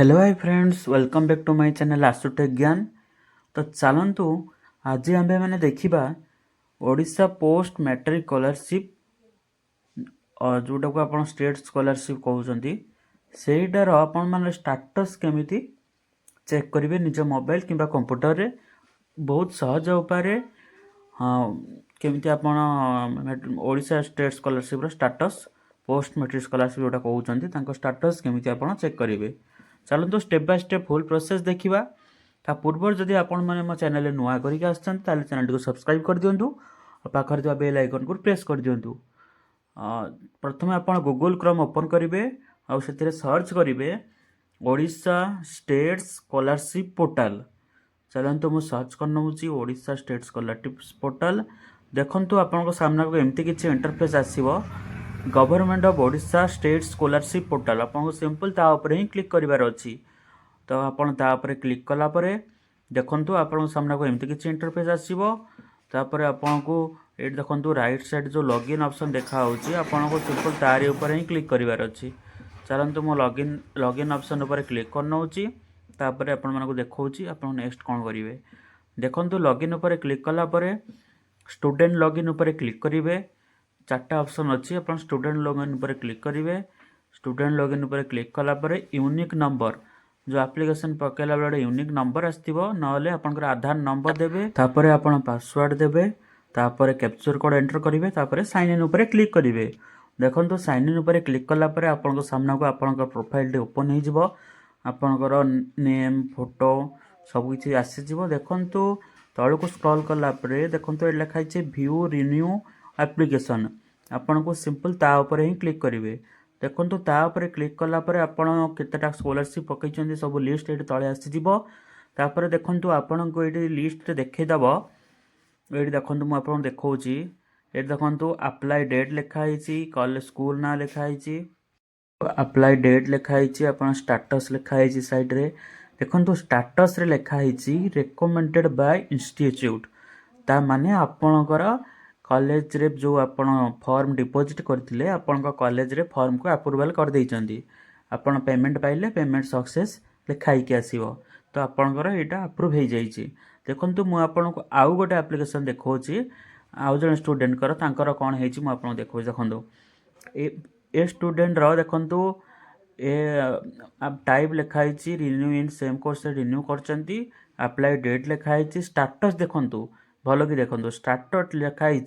Hello hi friends, welcome back to my channel Ashutech Gyan. तो चलतु आज आम मैंने देखा ओडिशा पोस्ट मैट्रिक स्कॉलरशिप जोटा को आप स्टेट स्कॉलरशिप कहते सेटार आपण मैंने स्टाटस केमिति चेक करेंगे निज मोबाइल किंबा कंप्यूटर रे बहुत सहज उपाय। हाँ, केमिति आपण Odisha state scholarship status post matric scholarship जोटा कहते स्टाटस केमिति आपण चेक करेंगे। चलते step by step full process देखा। ता पूर्व जदि आपण मैंने मो चैनल नुआ करके आसान चैनल को सब्सक्राइब कर दिंतु और पाखर जो बेल आइकन को प्रेस कर दिंतु। प्रथम आप गूगल क्रोम ओपन करेंगे और से सर्च करेंगे ओडिशा स्टेट स्कॉलरशिप पोर्टल। चलते मुझे सर्च कर नौची ओडिशा स्टेट स्कॉलरशिप पोर्टल। देखो आपन सामना को एमती किसी इंटरफेस आसो government of Odisha state scholarship portal. आपको सिंपल तापर ही क्लिक करार अच्छी। तो आपन तापर क्लिक कलापर देखु आपन सामना को एमती किसी इंटरफेस आसो। तापर आपन को ये देखो राइट साइड जो लॉगिन ऑप्शन देखा आपन को सिंपल तारी ऊपर ही क्लिक करार अच्छी। चलते मो लॉगिन ऑप्शन ऊपर क्लिक कर नौची। तापर आपण मानको देखौची आपण नेक्स्ट कौन करेंगे। देखो लॉगिन ऊपर क्लिक कलापर स्टूडेंट लॉगिन ऊपर क्लिक करेंगे। चार्टा ऑप्शन अच्छी आप स्टूडेंट लॉगिन ऊपर क्लिक करेंगे। स्टूडेंट लॉगिन ऊपर क्लिक कलापर यूनिक नंबर जो एप्लिकेशन पकेला बेले यूनिक नंबर आसो ना आपंकर आधार नंबर देवे। तापर आपण पासवर्ड देवे। तापर कैप्चर कोड एंटर करेंगे। तापर साइन इन ऊपर क्लिक करेंगे। देखो साइन इन ऊपर क्लिक कलापर आपण सामना को आपण प्रोफाइल ओपन हो आपणकर नेम फोटो सबकि आसीज। देखु तल को स्क्रॉल कलापर देखो ये लिखाई व्यू रिन्यू एप्लिकेशन आपन को सिंपल ता ऊपर ही क्लिक करेंगे। देखो ता ऊपर क्लिक कलापर आपन केतेटा स्कॉलरशिप पकई सब लिस्ट ये तले आसीपर। देखो आपन को ये लिस्ट देखईदेव। ये देखो मुझे देखी ये देखो अप्लाई डेट लिखाई कॉलेज स्कूल ना लिखाई अप्लाई डेट लिखाई आप स्टाटस लिखाई साइड रे। देखो स्टाटस रे लिखाई रिकमेंडेड बाय इंस्टीट्यूट ता माने आपणकर कॉलेज रे जो आपण फॉर्म डिपॉजिट करथिले आपण कॉलेज रे फॉर्म को अप्रूवल कर देइचंदी। आपण पेमेंट पाइले पेमेंट सक्सेस लिखाई के आसीबो। तो आपणकर एटा अप्रूव हो जाइए। देखो मु आपन को आउ गोटे एप्लिकेशन देखौची आउ जन स्टूडेंट कर तांकर कोन हेची मु आपन देखौ। देखो ए स्टूडेंट रो देखो ए टाइप लिखाई renew in same course renew करचंती। अप्लाई डेट लिखाई स्टाटस देखो भल कि देखो स्टाटस लिखाई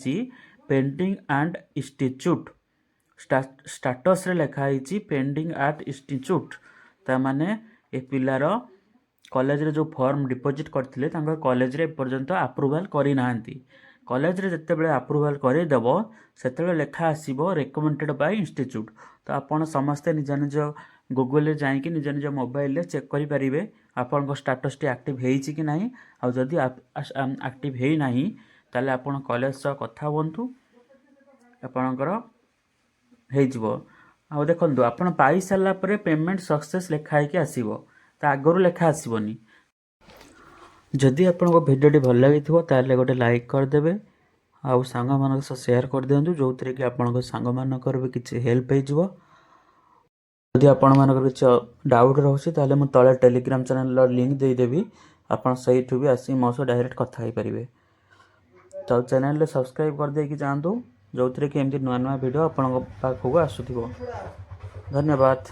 पेंडिंग एंड इंस्टीट्यूट स्टाटस रे लिखाई पेंडिंग एट इंस्टीट्यूट ता माने ए पिलार कॉलेज रे जो फॉर्म डिपॉजिट करथिले तांकर कॉलेज रे पर्यंत अप्रूवल करि नाहंती। कॉलेज रे जत्ते बेले अप्रूवल करि देबो सेते लेखा आसीबो रिकमेंडेड बाय इंस्टीट्यूट। तो आपण समस्ते निज निज गूगल रे जाई कि निज निज मोबाइल रे चेक करि परिबे आपण को स्टेटस टी एक्टिव हेइछि कि नाही। आ जदि एक्टिव हेइ नाही ताले आपण कॉलेज सह कथा हुंतु आपणकर हेइजिवो। आ देखंतु आपण पाई साला परे पेमेंट सक्सेस लिखाई के आसीबो ता आगरु लेखा आसीबोनी। जदि आपको भिडियोटी भल लगी ताले गोटे लाइक करदेवे आउ सांग मान शेयर कर दिंतु जो थी कि आपण सांग मानकर भी किसी हेल्प हो। जदि आपण मानकर किसी डाउट रोचे ताले मु तले टेलीग्राम चैनल लिंक देदेवी आपन सहीठू भी आसी मो सह डायरेक्ट कथा पारे। तो चैनल सब्सक्राइब कर देकी जातु जो थी कि एमती नुआ नुआ वीडियो आपण पाखक आसुथिबो। धन्यवाद।